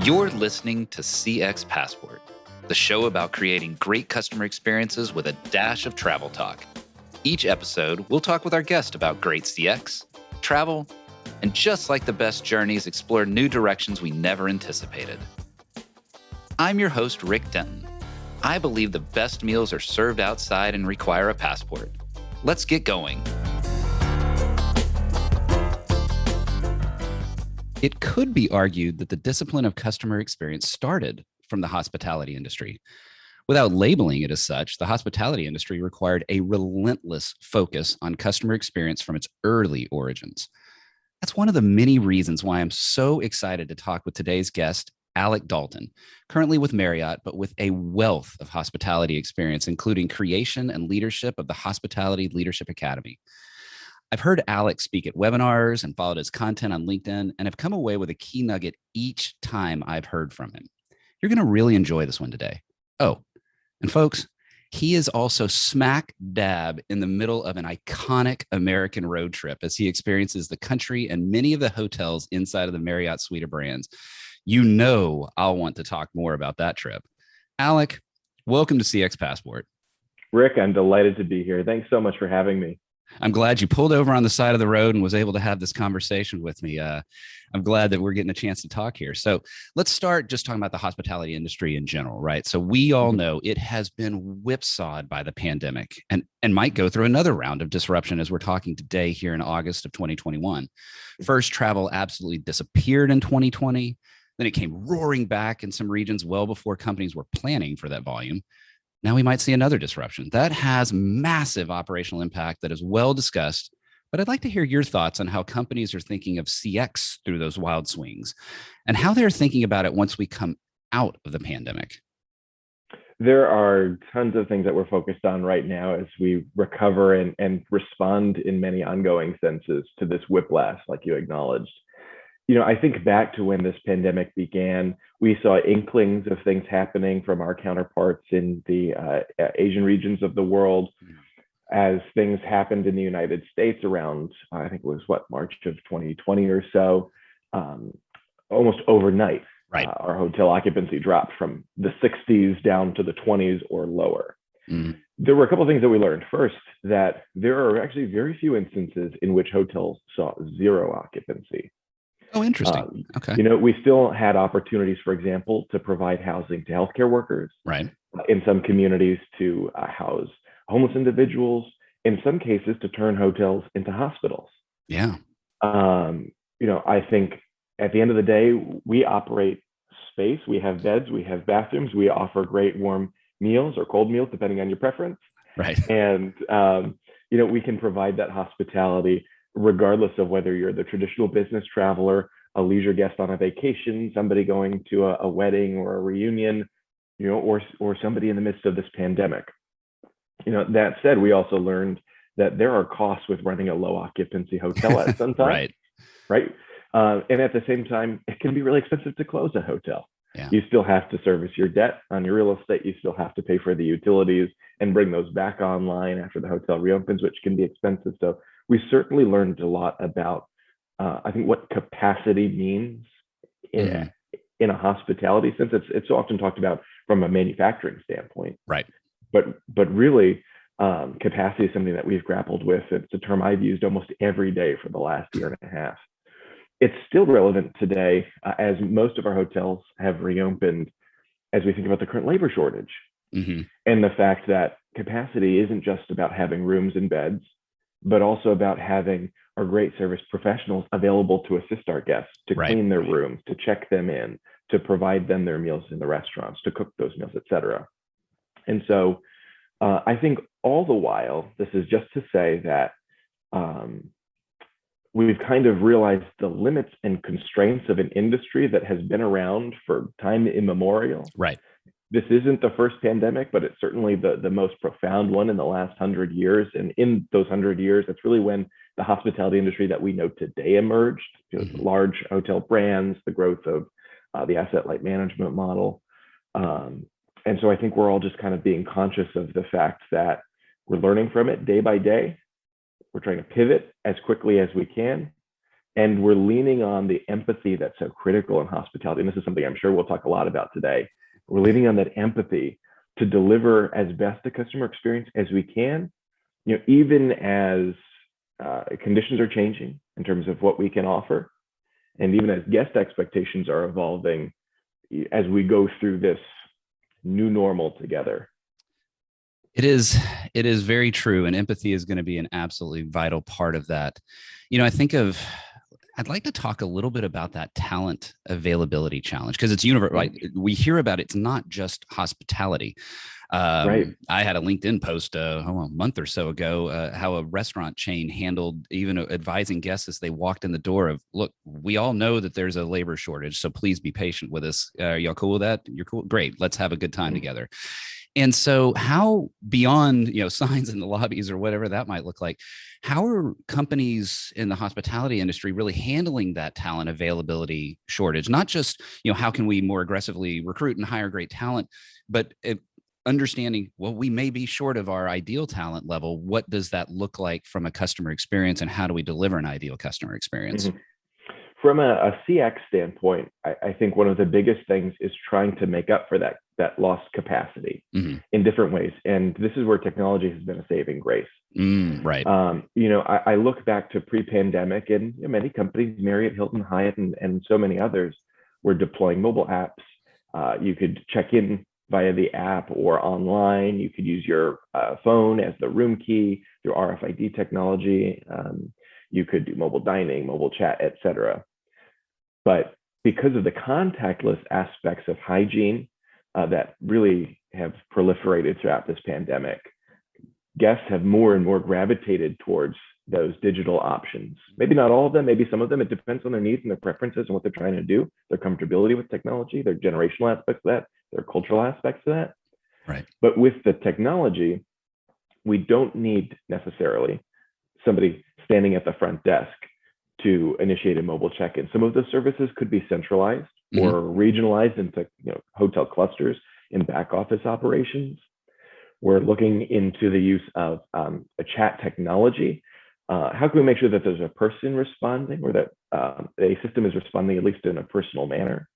You're listening to CX Passport, the show about creating great customer experiences with a dash of travel talk. Each episode, we'll talk with our guest about great CX, travel, and just like the best journeys, explore new directions we never anticipated. I'm your host, Rick Denton. I believe the best meals are served outside and require a passport. Let's get going. It could be argued that the discipline of customer experience started from the hospitality industry. Without labeling it as such, the hospitality industry required a relentless focus on customer experience from its early origins. That's one of the many reasons why I'm so excited to talk with today's guest, Alec Dalton, currently with Marriott, but with a wealth of hospitality experience, including creation and leadership of the Hospitality Leadership Academy. I've heard Alec speak at webinars and followed his content on LinkedIn, and have come away with a key nugget each time I've heard from him. You're going to really enjoy this one today. Oh, and folks, he is also smack dab in the middle of an iconic American road trip as he experiences the country and many of the hotels inside of the Marriott suite of brands. You know I'll want to talk more about that trip. Alec, welcome to CX Passport. Rick, I'm delighted to be here. Thanks so much for having me. I'm glad you pulled over on the side of the road and was able to have this conversation with me. I'm glad that we're getting a chance to talk here. So let's start just talking about the hospitality industry in general, right? So we all know it has been whipsawed by the pandemic and might go through another round of disruption as we're talking today here in August of 2021. First, travel absolutely disappeared in 2020. Then it came roaring back in some regions well before companies were planning for that volume. Now we might see another disruption. That has massive operational impact that is well discussed, but I'd like to hear your thoughts on how companies are thinking of CX through those wild swings and how they're thinking about it once we come out of the pandemic. There are tons of things that we're focused on right now as we recover and respond in many ongoing senses to this whiplash, like you acknowledged. I think back to when this pandemic began, we saw inklings of things happening from our counterparts in the Asian regions of the world as things happened in the United States around, I think it was March of 2020 or so, almost overnight. Right. Our hotel occupancy dropped from the 60s down to the 20s or lower. There were a couple of things that we learned. First, that there are actually very few instances in which hotels saw zero occupancy. Oh, interesting. Okay. We still had opportunities, for example, to provide housing to healthcare workers. Right. In some communities to house homeless individuals, in some cases to turn hotels into hospitals. Yeah. I think at the end of the day, we operate space, we have beds, we have bathrooms, we offer great warm meals or cold meals, depending on your preference. Right. And, we can provide that hospitality regardless of whether you're the traditional business traveler, a leisure guest on a vacation, somebody going to a wedding or a reunion, or somebody in the midst of this pandemic. That said, we also learned that there are costs with running a low occupancy hotel at some time. Right. And at the same time, it can be really expensive to close a hotel. Yeah. You still have to service your debt on your real estate. You still have to pay for the utilities and bring those back online after the hotel reopens, which can be expensive. So we certainly learned a lot about, I think, what capacity means in a hospitality sense. It's often talked about from a manufacturing standpoint. Right. But really, capacity is something that we've grappled with. It's a term I've used almost every day for the last year and a half. It's still relevant today as most of our hotels have reopened as we think about the current labor shortage and the fact that capacity isn't just about having rooms and beds, but also about having our great service professionals available to assist our guests, to clean their rooms, to check them in, to provide them their meals in the restaurants, to cook those meals, et cetera. And so I think all the while, this is just to say that we've kind of realized the limits and constraints of an industry that has been around for time immemorial. Right. This isn't the first pandemic, but it's certainly the most profound one in the last 100 years. And in those 100 years, that's really when the hospitality industry that we know today emerged. Large hotel brands, the growth of the asset-light management model. And so I think we're all just kind of being conscious of the fact that we're learning from it day by day. We're trying to pivot as quickly as we can And we're leaning on the empathy that's so critical in hospitality. And this is something I'm sure we'll talk a lot about today. We're leaning on that empathy to deliver as best a customer experience as we can, even as conditions are changing in terms of what we can offer, and even as guest expectations are evolving as we go through this new normal together. It is very true. And empathy is going to be an absolutely vital part of that. I'd like to talk a little bit about that talent availability challenge, because it's universal. Right? We hear about it. It's not just hospitality. Right. I had a LinkedIn post a month or so ago, how a restaurant chain handled even advising guests as they walked in the door of, look, we all know that there's a labor shortage, so please be patient with us. Y'all cool with that? You're cool? Great. Let's have a good time together. And so how, beyond, signs in the lobbies or whatever that might look like, how are companies in the hospitality industry really handling that talent availability shortage? Not just, how can we more aggressively recruit and hire great talent, but understanding, well, we may be short of our ideal talent level. What does that look like from a customer experience, and how do we deliver an ideal customer experience? Mm-hmm. From a CX standpoint, I think one of the biggest things is trying to make up for that lost capacity in different ways. And this is where technology has been a saving grace. Right. I look back to pre-pandemic, and many companies, Marriott, Hilton, Hyatt, and so many others, were deploying mobile apps. You could check in via the app or online. You could use your phone as the room key through RFID technology. You could do mobile dining, mobile chat, etc. But because of the contactless aspects of hygiene that really have proliferated throughout this pandemic, guests have more and more gravitated towards those digital options. Maybe not all of them, maybe some of them. It depends on their needs and their preferences and what they're trying to do, their comfortability with technology, their generational aspects of that, their cultural aspects of that. Right. But with the technology, we don't need necessarily somebody standing at the front desk to initiate a mobile check-in. Some of those services could be centralized or regionalized into hotel clusters in back office operations. We're looking into the use of a chat technology. How can we make sure that there's a person responding, or that a system is responding at least in a personal manner?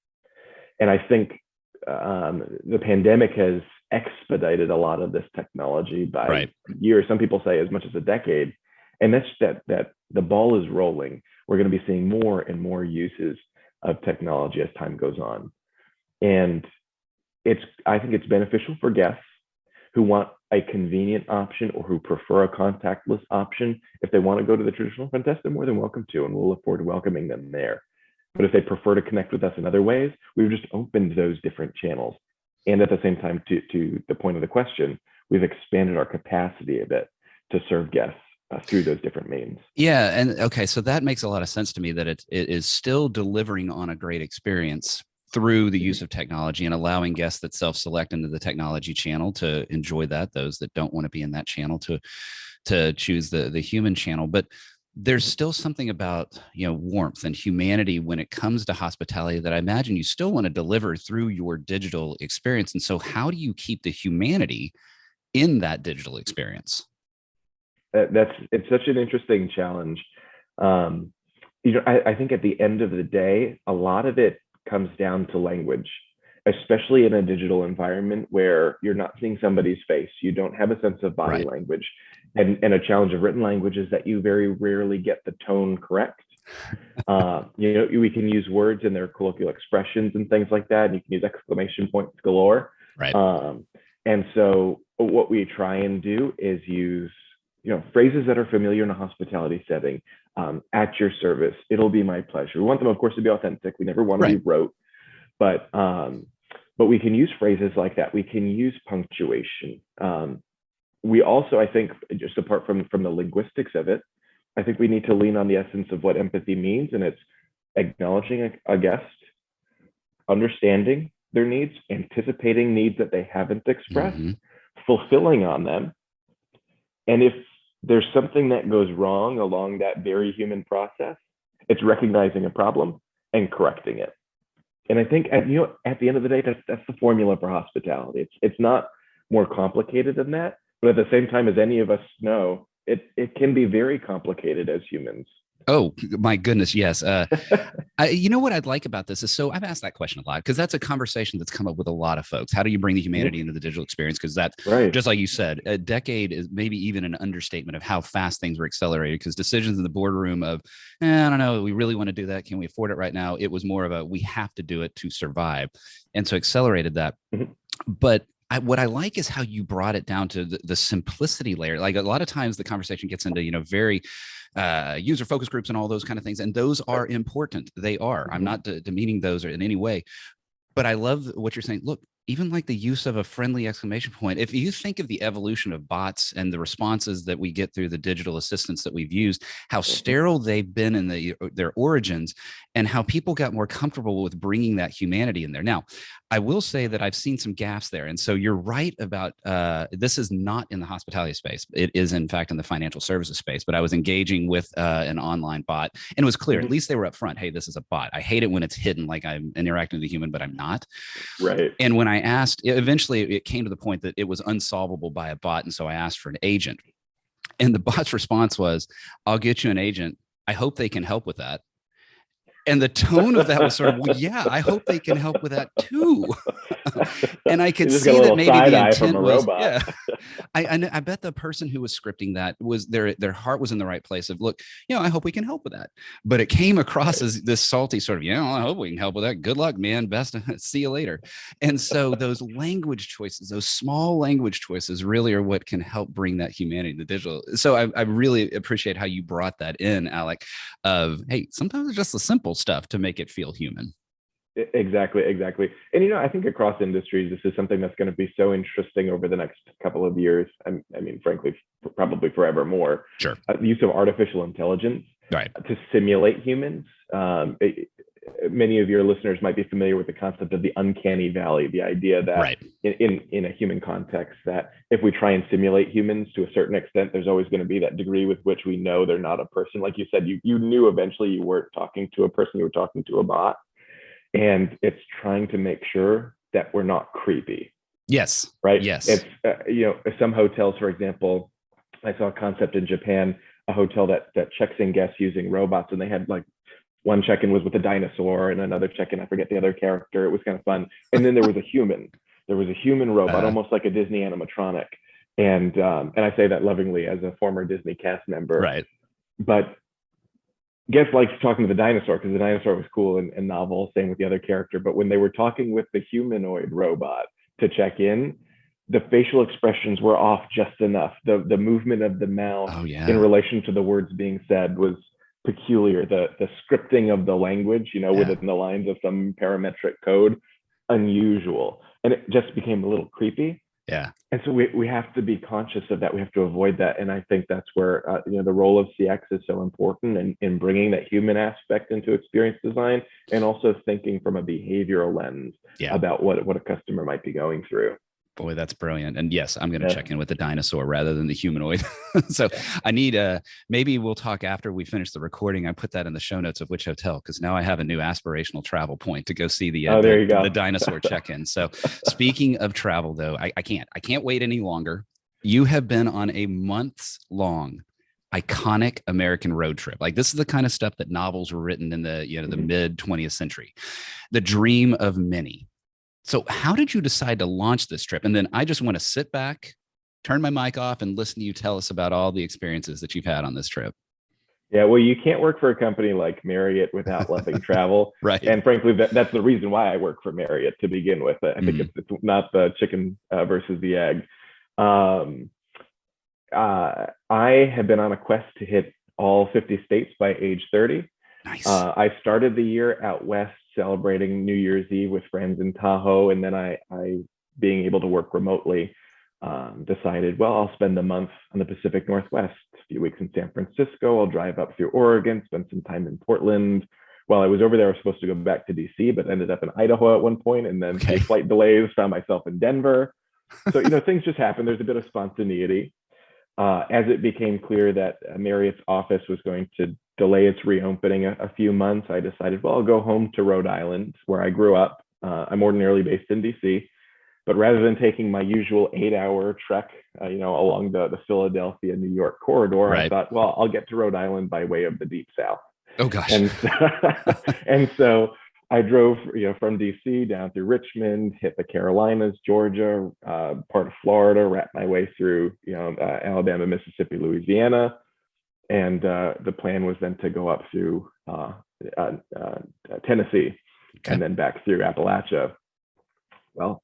And I think the pandemic has expedited a lot of this technology by years. Some people say as much as a decade. And that's that the ball is rolling. We're going to be seeing more and more uses of technology as time goes on. And I think it's beneficial for guests who want a convenient option or who prefer a contactless option. If they want to go to the traditional front desk, they're more than welcome to, and we'll look forward to welcoming them there. But if they prefer to connect with us in other ways, we've just opened those different channels. And at the same time, to the point of the question, we've expanded our capacity a bit to serve guests through those different means. Yeah. And okay, so that makes a lot of sense to me, that it is still delivering on a great experience through the use of technology and allowing guests that self-select into the technology channel to enjoy that, those that don't want to be in that channel to choose the human channel. But there's still something about, warmth and humanity when it comes to hospitality that I imagine you still want to deliver through your digital experience. And so how do you keep the humanity in that digital experience? It's such an interesting challenge. I think at the end of the day, a lot of it comes down to language, especially in a digital environment where you're not seeing somebody's face. You don't have a sense of body language. And a challenge of written language is that you very rarely get the tone correct. We can use words in their colloquial expressions and things like that. And you can use exclamation points galore. Right. And so what we try and do is use phrases that are familiar in a hospitality setting. At your service, it'll be my pleasure. We want them, of course, to be authentic. We never want to be rote, but we can use phrases like that. We can use punctuation. We also, I think, just apart from the linguistics of it, I think we need to lean on the essence of what empathy means, and it's acknowledging a guest, understanding their needs, anticipating needs that they haven't expressed, fulfilling on them. And if there's something that goes wrong along that very human process, it's recognizing a problem and correcting it. And I think at the end of the day, that's the formula for hospitality. It's not more complicated than that, but at the same time, as any of us know, it can be very complicated as humans. Oh my goodness, yes. You know what I'd like about this is, so I've asked that question a lot because that's a conversation that's come up with a lot of folks. How do you bring the humanity into the digital experience? Because that, Right. just like you said, a decade is maybe even an understatement of how fast things were accelerated. Because decisions in the boardroom of, I don't know, we really want to do that. Can we afford it right now? It was more of a, we have to do it to survive, and so accelerated that. Mhm. But what I like is how you brought it down to the simplicity layer. Like a lot of times the conversation gets into, very user focus groups and all those kind of things. And those are important. They are. I'm Mhm. not demeaning those or in any way, but I love what you're saying. Look, even like the use of a friendly exclamation point. If you think of the evolution of bots and the responses that we get through the digital assistants that we've used, how Mhm. sterile they've been in their origins, and how people got more comfortable with bringing that humanity in there. Now, I will say that I've seen some gaps there, and so you're right about this is not in the hospitality space. It is in fact in the financial services space. But I was engaging with an online bot, and it was clear. At Mhm. least they were upfront. Hey, this is a bot. I hate it when it's hidden, like I'm interacting with a human, but I'm not. Right. And when I asked, eventually it came to the point that it was unsolvable by a bot. And so I asked for an agent. And the bot's response was, I'll get you an agent. I hope they can help with that. And the tone of that was sort of, well, yeah, I hope they can help with that too. And I could You just got a see that little maybe side the eye from intent a was, robot. yeah. I bet the person who was scripting that was their heart was in the right place of, look, I hope we can help with that. But it came across Right. as this salty sort of, I hope we can help with that. Good luck, man. Best. See you later. And so those language choices, those small language choices really are what can help bring that humanity to the digital. So I really appreciate how you brought that in, Alec, of, hey, sometimes it's just the simple stuff to make it feel human. Exactly, exactly. And I think across industries, this is something that's going to be so interesting over the next couple of years. I mean, frankly, probably forevermore. Sure. The use of artificial intelligence Right. to simulate humans. Many of your listeners might be familiar with the concept of the uncanny valley, the idea that Right. in a human context, that if we try and simulate humans to a certain extent, there's always going to be that degree with which we know they're not a person. Like you said, you knew eventually you weren't talking to a person, you were talking to a bot. And it's trying to make sure that we're not creepy. Yes. Right. Yes. It's some hotels, for example, I saw a concept in Japan, a hotel that checks in guests using robots, and they had like one check-in was with a dinosaur and another check-in, I forget the other character. It was kind of fun. And then there was a human. There was a human robot, almost like a Disney animatronic. And I say that lovingly as a former Disney cast member. Right. But guests liked talking to the dinosaur because the dinosaur was cool and novel. Same with the other character. But when they were talking with the humanoid robot to check in, the facial expressions were off just enough. The movement of the mouth Oh in yeah. relation to the words being said was peculiar. The scripting of the language, Yeah. within the lines of some parametric code, unusual, and it just became a little creepy. Yeah. And so we have to be conscious of that. We have to avoid that. And I think that's where the role of CX is so important in bringing that human aspect into experience design, and also thinking from a behavioral lens Yeah. about what a customer might be going through. Boy, that's brilliant. And yes, I'm going to Yeah. check in with the dinosaur rather than the humanoid. So Yeah. I need maybe we'll talk after we finish the recording. I put that in the show notes of which hotel, because now I have a new aspirational travel point to go see Oh, there you the go. dinosaur check-in. So speaking of travel, though, I can't wait any longer. You have been on a months long iconic American road trip. Like, this is the kind of stuff that novels were written in the the mid 20th century. The dream of many. So how did you decide to launch this trip? And then I just want to sit back, turn my mic off, and listen to you tell us about all the experiences that you've had on this trip. Yeah, well, you can't work for a company like Marriott without loving travel. Right. And frankly, that's the reason why I work for Marriott to begin with. I think it's not the chicken versus the egg. I have been on a quest to hit all 50 states by age 30. Nice. I started the year out west celebrating New Year's Eve with friends in Tahoe. And then I being able to work remotely, decided, well, I'll spend a month on the Pacific Northwest, a few weeks in San Francisco. I'll drive up through Oregon, spend some time in Portland. While I was over there, I was supposed to go back to DC, but ended up in Idaho at one point, and then through flight delays, found myself in Denver. So, things just happen. There's a bit of spontaneity. As it became clear that Marriott's office was going to delay its reopening a few months, I decided, well, I'll go home to Rhode Island, where I grew up. I'm ordinarily based in DC. But rather than taking my usual 8-hour trek, along the Philadelphia, New York corridor, I Right. thought, well, I'll get to Rhode Island by way of the Deep South. Oh gosh. And and so I drove, from DC down through Richmond, hit the Carolinas, Georgia, part of Florida, wrapped my way through, Alabama, Mississippi, Louisiana, and the plan was then to go up through Tennessee, and then back through Appalachia. Well,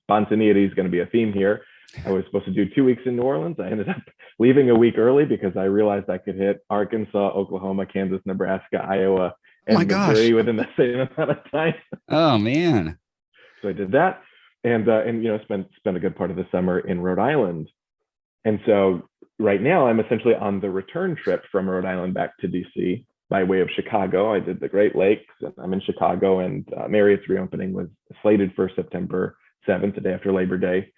spontaneity is going to be a theme here. I was supposed to do 2 weeks in New Orleans. I ended up leaving a week early because I realized I could hit Arkansas, Oklahoma, Kansas, Nebraska, Iowa, and Missouri within the same amount of time. Oh man! So I did that, and spent a good part of the summer in Rhode Island. And so right now I'm essentially on the return trip from Rhode Island back to DC by way of Chicago. I did the Great Lakes, and I'm in Chicago, and Marriott's reopening was slated for September 7th, the day after Labor Day.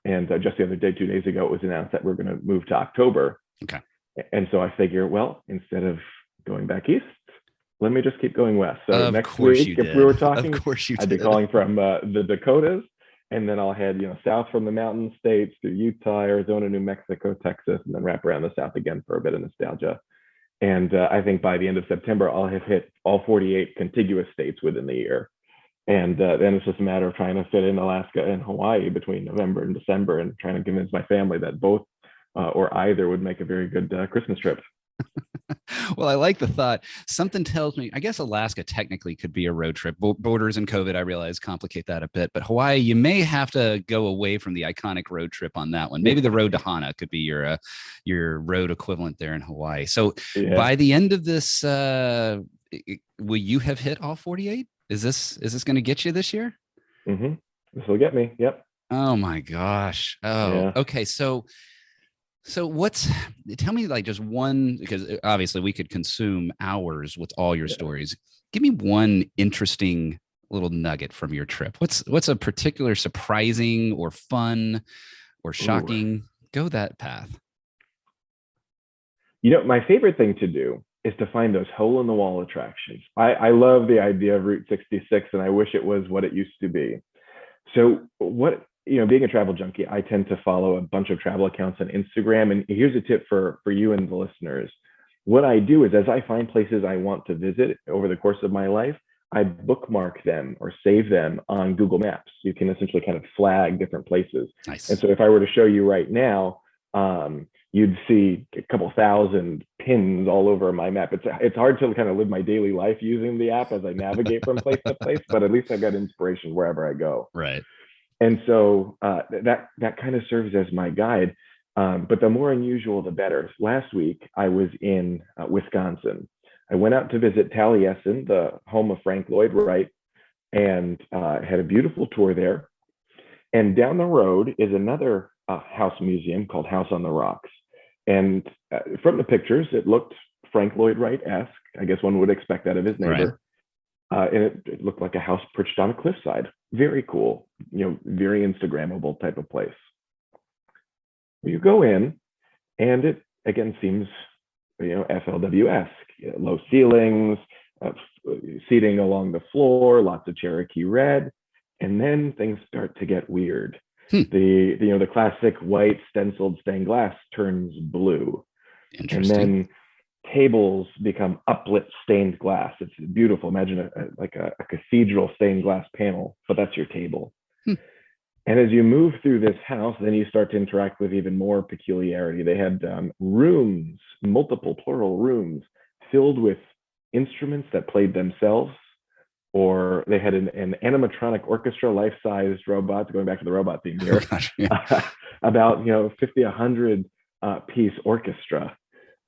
And just the other day, 2 days ago, it was announced that we're going to move to October. Okay. And so I figure, well, instead of going back east, let me just keep going west. So next week, if we were talking, I'd be calling from the Dakotas, and then I'll head, south from the mountain states through Utah, Arizona, New Mexico, Texas, and then wrap around the south again for a bit of nostalgia. And I think by the end of September, I'll have hit all 48 contiguous states within the year. And then it's just a matter of trying to fit in Alaska and Hawaii between November and December, and trying to convince my family that both or either would make a very good Christmas trip. Well, I like the thought. Something tells me, I guess Alaska technically could be a road trip. Borders and COVID, I realize, complicate that a bit. But Hawaii, you may have to go away from the iconic road trip on that one. Maybe the road to Hana could be your road equivalent there in Hawaii. So by the end of this, will you have hit all 48? Is this going to get you this year? Mm-hmm. This will get me. Yep. Oh my gosh. Oh, yeah. Okay. So tell me like just one, because obviously we could consume hours with all your stories. Give me one interesting little nugget from your trip. What's a particular surprising or fun or shocking? Ooh. Go that path. My favorite thing to do is to find those hole in the wall attractions. I love the idea of Route 66, and I wish it was what it used to be. So being a travel junkie, I tend to follow a bunch of travel accounts on Instagram. And here's a tip for you and the listeners. What I do is, as I find places I want to visit over the course of my life, I bookmark them or save them on Google Maps. You can essentially kind of flag different places. Nice. And so if I were to show you right now, you'd see a couple thousand pins all over my map. It's hard to kind of live my daily life using the app as I navigate from place to place, but at least I've got inspiration wherever I go. Right. And so that kind of serves as my guide. But the more unusual, the better. Last week, I was in Wisconsin. I went out to visit Taliesin, the home of Frank Lloyd Wright, and had a beautiful tour there. And down the road is another house museum called House on the Rocks. And from the pictures, it looked Frank Lloyd Wright-esque. I guess one would expect that of his neighbor. Right. And it looked like a house perched on a cliffside. Very cool, very Instagrammable type of place. You go in, and it again seems, FLW-esque. Low ceilings, seating along the floor, lots of Cherokee red, and then things start to get weird. The classic white stenciled stained glass turns blue, and then tables become uplit stained glass. It's beautiful. Imagine a cathedral stained glass panel, but that's your table. And as you move through this house, then you start to interact with even more peculiarity. They had rooms, multiple plural rooms, filled with instruments that played themselves, or they had an animatronic orchestra, life-sized robots, going back to the robot theme here, about 50, 100 piece orchestra.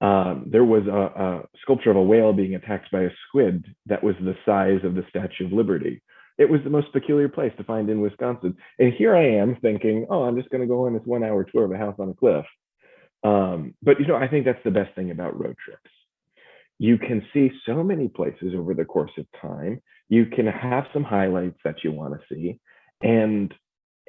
There was a sculpture of a whale being attacked by a squid that was the size of the Statue of Liberty. It was the most peculiar place to find in Wisconsin. And here I am thinking, I'm just going to go on this 1 hour tour of a house on a cliff. But, I think that's the best thing about road trips. You can see so many places over the course of time. You can have some highlights that you want to see. And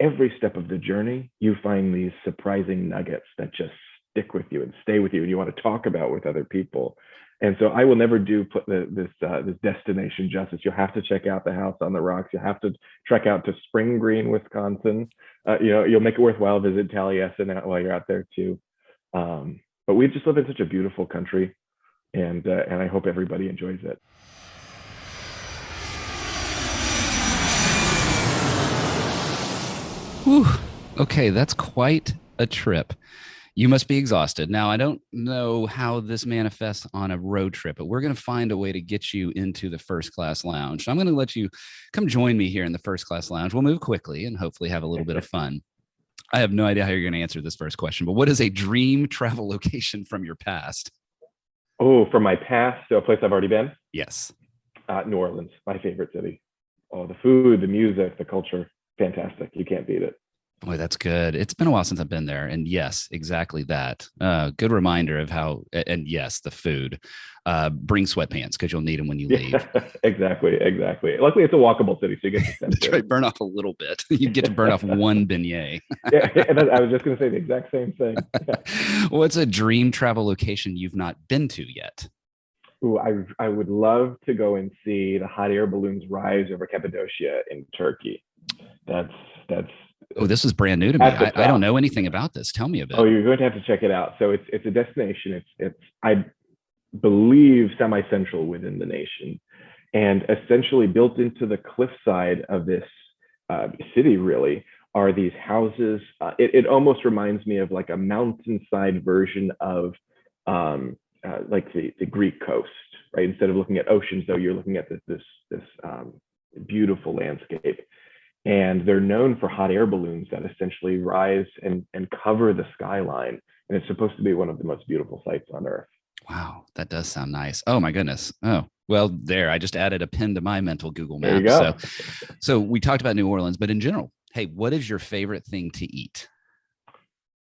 every step of the journey, you find these surprising nuggets that just stick with you and stay with you, and you want to talk about with other people. And so I will never do this destination justice. You'll have to check out the House on the Rocks. You'll have to trek out to Spring Green, Wisconsin. You'll make it worthwhile. Visit Taliesin while you're out there too. But we just live in such a beautiful country, and I hope everybody enjoys it. Whew. Okay, that's quite a trip. You must be exhausted. Now, I don't know how this manifests on a road trip, but we're going to find a way to get you into the first class lounge. So I'm going to let you come join me here in the first class lounge. We'll move quickly and hopefully have a little bit of fun. I have no idea how you're going to answer this first question, but what is a dream travel location from your past? Oh, from my past, so a place I've already been? Yes. New Orleans, my favorite city. Oh, the food, the music, the culture, fantastic. You can't beat it. Boy, that's good. It's been a while since I've been there. And yes, exactly that. Good reminder of how, and yes, the food. Bring sweatpants because you'll need them when you leave. Exactly. Luckily, it's a walkable city, so you get to That's right. Burn off a little bit. You get to burn off one beignet. Yeah, I was just going to say the exact same thing. What's a dream travel location you've not been to yet? Ooh, I would love to go and see the hot air balloons rise over Cappadocia in Turkey. That's Oh, this is brand new to me. I don't know anything about this. Tell me about it. Oh, you're going to have to check it out. So it's a destination. It's I believe semi-central within the nation, and essentially built into the cliffside of this city really are these houses. It almost reminds me of like a mountainside version of like the Greek coast, right? Instead of looking at oceans, though, you're looking at this beautiful landscape. And they're known for hot air balloons that essentially rise and cover the skyline. And it's supposed to be one of the most beautiful sights on Earth. Wow, that does sound nice. Oh my goodness. Oh, well, there. I just added a pin to my mental Google map. There you go. So we talked about New Orleans, but in general, hey, what is your favorite thing to eat?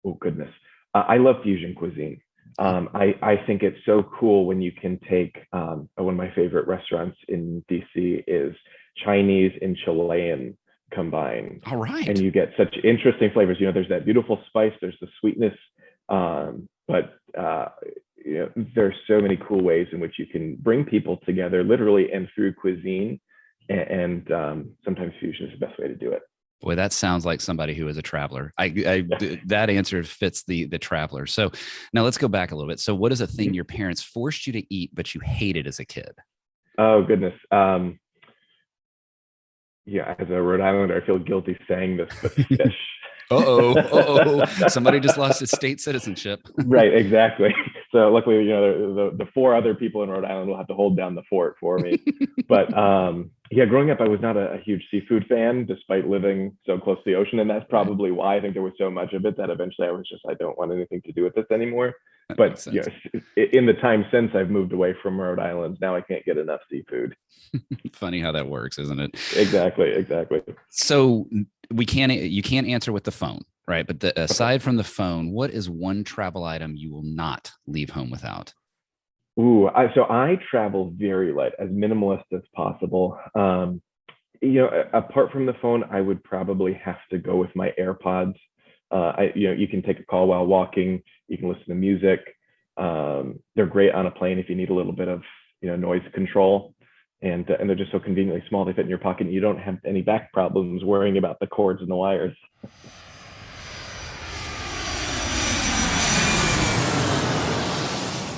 Oh, goodness. I love fusion cuisine. I think it's so cool when you can take one of my favorite restaurants in DC is Chinese and Chilean combined. All right. And you get such interesting flavors. There's that beautiful spice, there's the sweetness, but there's so many cool ways in which you can bring people together literally and through cuisine, and sometimes fusion is the best way to do it. Boy, that sounds like somebody who is a traveler. That answer fits the traveler. So now let's go back a little bit. So what is a thing your parents forced you to eat, but you hated as a kid? Oh, goodness. Yeah, as a Rhode Islander, I feel guilty saying this, but fish. Somebody just lost his state citizenship. Right, exactly. So luckily, the four other people in Rhode Island will have to hold down the fort for me. But growing up, I was not a huge seafood fan, despite living so close to the ocean. And that's probably why I think there was so much of it that eventually I don't want anything to do with this anymore. But in the time since I've moved away from Rhode Island, now I can't get enough seafood. Funny how that works, isn't it? Exactly. So you can't answer with the phone, right? But aside from the phone, what is one travel item you will not leave home without? Ooh, so I travel very light, as minimalist as possible. Apart from the phone, I would probably have to go with my AirPods. You can take a call while walking. You can listen to music. They're great on a plane if you need a little bit of noise control, and they're just so conveniently small. They fit in your pocket, and you don't have any back problems worrying about the cords and the wires.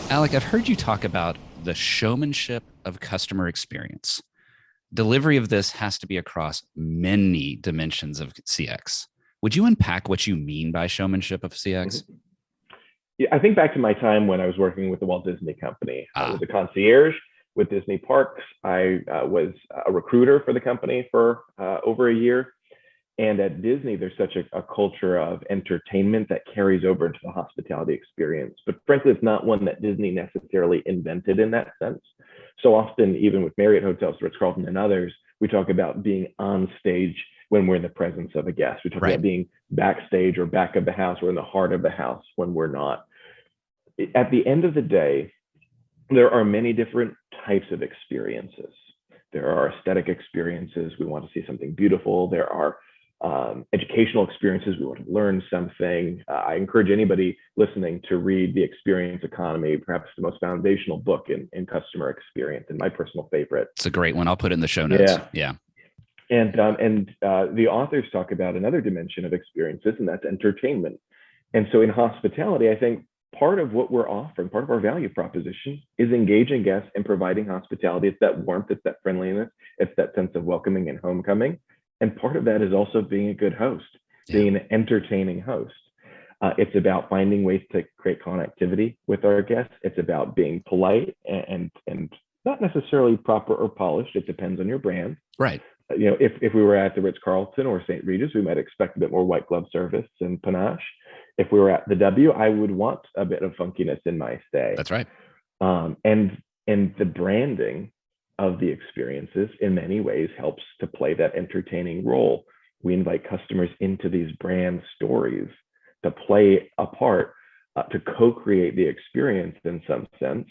Alec, I've heard you talk about the showmanship of customer experience. Delivery of this has to be across many dimensions of CX. Would you unpack what you mean by showmanship of CX? Yeah, I think back to my time when I was working with the Walt Disney Company. I was a concierge with Disney Parks. I was a recruiter for the company for over a year. And at Disney, there's such a culture of entertainment that carries over into the hospitality experience. But frankly, it's not one that Disney necessarily invented in that sense. So often, even with Marriott hotels, Ritz-Carlton and others, we talk about being on stage when we're in the presence of a guest. We talk about being backstage or back of the house or in the heart of the house when we're not. At the end of the day, there are many different types of experiences. There are aesthetic experiences. We want to see something beautiful. There are educational experiences. We want to learn something. I encourage anybody listening to read The Experience Economy, perhaps the most foundational book in customer experience and my personal favorite. It's a great one. I'll put it in the show notes. Yeah. And the authors talk about another dimension of experiences, and that's entertainment. And so in hospitality, I think part of what we're offering, part of our value proposition is engaging guests and providing hospitality. It's that warmth, it's that friendliness, it's that sense of welcoming and homecoming. And part of that is also being a good host, being an entertaining host. It's about finding ways to create connectivity with our guests. It's about being polite and not necessarily proper or polished. It depends on your brand. Right. If we were at the Ritz-Carlton or St. Regis, we might expect a bit more white glove service and panache. If we were at the W, I would want a bit of funkiness in my stay. That's right. And the branding of the experiences in many ways helps to play that entertaining role. We invite customers into these brand stories to play a part, to co-create the experience in some sense.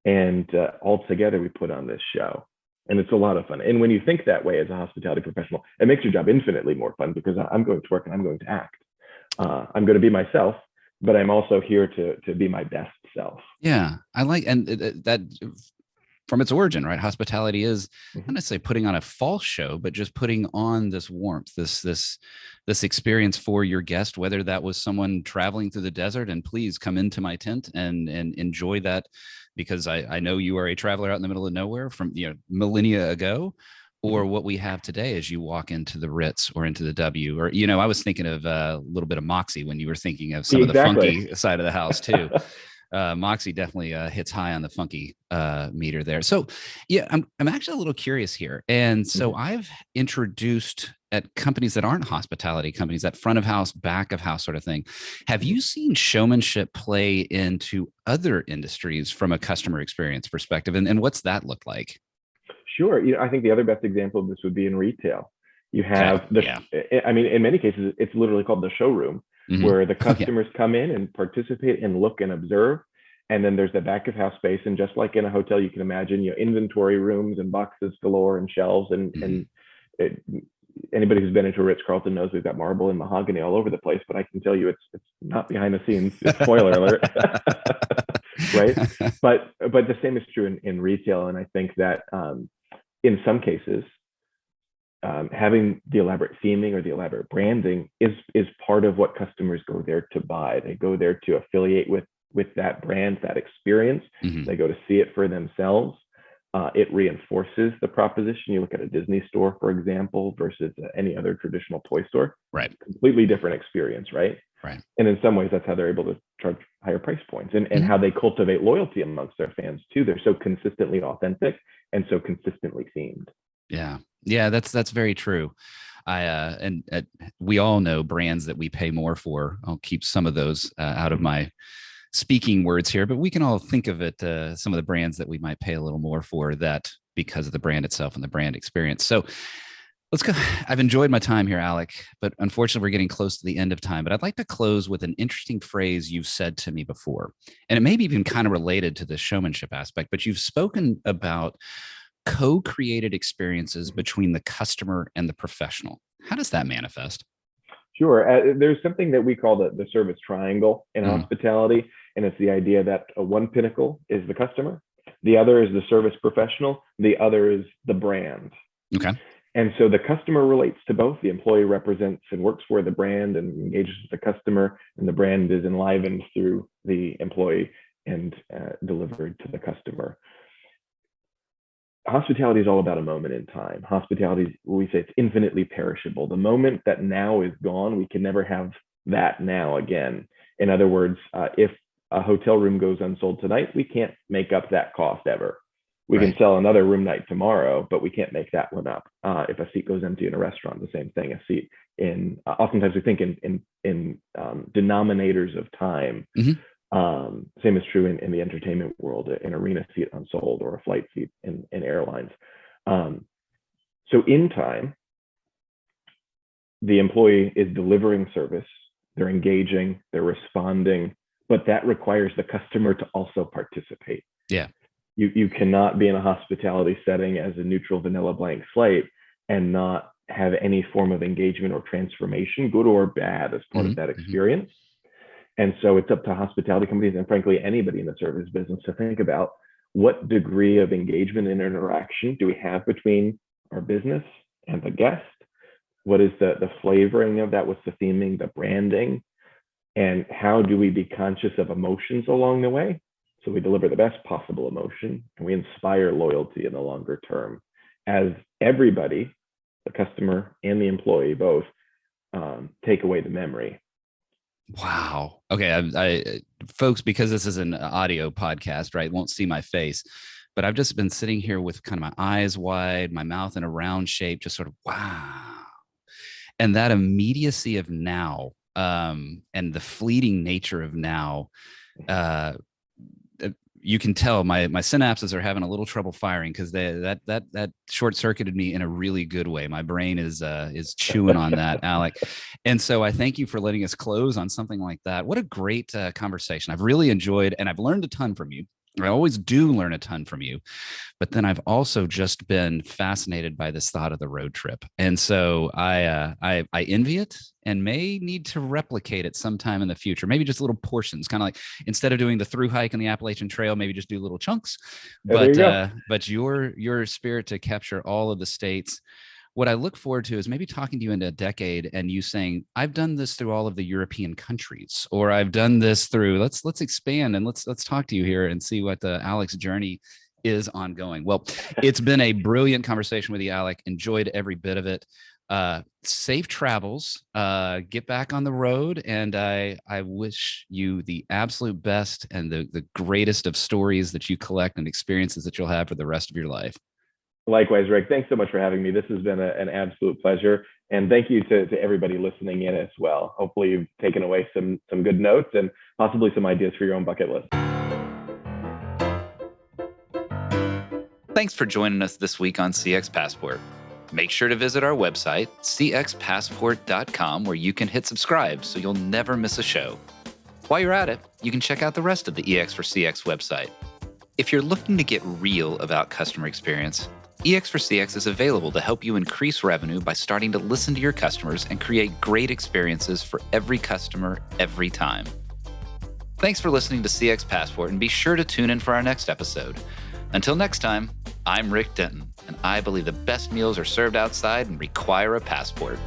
And all together we put on this show. And it's a lot of fun. And when you think that way as a hospitality professional, it makes your job infinitely more fun because I'm going to work and I'm going to act. I'm going to be myself, but I'm also here to be my best self. Yeah, I like, and that from its origin, right? Hospitality is not necessarily putting on a false show, but just putting on this warmth, this experience for your guest, whether that was someone traveling through the desert and please come into my tent and enjoy that, because I know you are a traveler out in the middle of nowhere from millennia ago, or what we have today as you walk into the Ritz or into the W, or I was thinking of a little bit of Moxie when you were thinking of some of the funky side of the house too. Moxie definitely hits high on the funky meter there. So yeah, I'm actually a little curious here. And so I've introduced at companies that aren't hospitality companies, that front of house, back of house sort of thing. Have you seen showmanship play into other industries from a customer experience perspective? And what's that look like? Sure. I think the other best example of this would be in retail. You have in many cases, it's literally called the showroom, where the customers come in and participate and look and observe. And then there's the back of house space. And just like in a hotel, you can imagine, inventory rooms and boxes galore and shelves. Anybody who's been into a Ritz-Carlton knows we've got marble and mahogany all over the place, but I can tell you it's not behind the scenes. Spoiler alert. Right. But the same is true in retail. And I think that in some cases, having the elaborate theming or the elaborate branding is part of what customers go there to buy. They go there to affiliate with that brand, that experience. They go to see it for themselves. It reinforces the proposition. You look at a Disney store, for example, versus any other traditional toy store. Right. Completely different experience, right? Right. And in some ways, that's how they're able to charge higher price points and how they cultivate loyalty amongst their fans too. They're so consistently authentic and so consistently themed. Yeah, that's very true. We all know brands that we pay more for. I'll keep some of those out of my speaking words here, but we can all think of it, some of the brands that we might pay a little more for that because of the brand itself and the brand experience. So let's go. I've enjoyed my time here, Alec, but unfortunately we're getting close to the end of time, but I'd like to close with an interesting phrase you've said to me before. And it may be even kind of related to the showmanship aspect, but you've spoken about co-created experiences between the customer and the professional. How does that manifest? Sure. There's something that we call the service triangle in hospitality. And it's the idea that one pinnacle is the customer, the other is the service professional, the other is the brand. Okay. And so the customer relates to both. The employee represents and works for the brand and engages with the customer, and the brand is enlivened through the employee and delivered to the customer. Hospitality is all about a moment in time. Hospitality, we say it's infinitely perishable. The moment that now is gone, we can never have that now again. In other words, if a hotel room goes unsold tonight, we can't make up that cost ever. We can sell another room night tomorrow, but we can't make that one up. If a seat goes empty in a restaurant, the same thing. A seat oftentimes we think in denominators of time. Same is true in the entertainment world, an arena seat unsold or a flight seat in airlines. So in time, the employee is delivering service, they're engaging, they're responding, but that requires the customer to also participate. Yeah. You cannot be in a hospitality setting as a neutral vanilla blank slate and not have any form of engagement or transformation, good or bad, as part of that experience. And so it's up to hospitality companies and frankly, anybody in the service business to think about what degree of engagement and interaction do we have between our business and the guest? What is the flavoring of that? What's the theming, the branding? And how do we be conscious of emotions along the way? So we deliver the best possible emotion and we inspire loyalty in the longer term as everybody, the customer and the employee both, take away the memory. Wow. Okay. I folks, because this is an audio podcast, right, won't see my face, but I've just been sitting here with kind of my eyes wide, my mouth in a round shape, just sort of, wow. And that immediacy of now, and the fleeting nature of now, you can tell my synapses are having a little trouble firing because that short circuited me in a really good way. My brain is chewing on that, Alec. And so I thank you for letting us close on something like that. What a great conversation. I've really enjoyed, and I've learned a ton from you. I always do learn a ton from you, but then I've also just been fascinated by this thought of the road trip. And so I envy it and may need to replicate it sometime in the future, maybe just little portions, kind of like instead of doing the through hike on the Appalachian Trail, maybe just do little chunks, but your spirit to capture all of the states. What I look forward to is maybe talking to you in a decade and you saying, I've done this through all of the European countries, or I've done this through, let's expand and let's talk to you here and see what Alec's journey is ongoing. Well, it's been a brilliant conversation with you, Alec. Enjoyed every bit of it. Safe travels, get back on the road. And I wish you the absolute best and the greatest of stories that you collect and experiences that you'll have for the rest of your life. Likewise, Rick, thanks so much for having me. This has been an absolute pleasure. And thank you to everybody listening in as well. Hopefully you've taken away some good notes and possibly some ideas for your own bucket list. Thanks for joining us this week on CX Passport. Make sure to visit our website, cxpassport.com, where you can hit subscribe so you'll never miss a show. While you're at it, you can check out the rest of the EX for CX website. If you're looking to get real about customer experience, EX for CX is available to help you increase revenue by starting to listen to your customers and create great experiences for every customer every time. Thanks for listening to CX Passport, and be sure to tune in for our next episode. Until next time, I'm Rick Denton, and I believe the best meals are served outside and require a passport.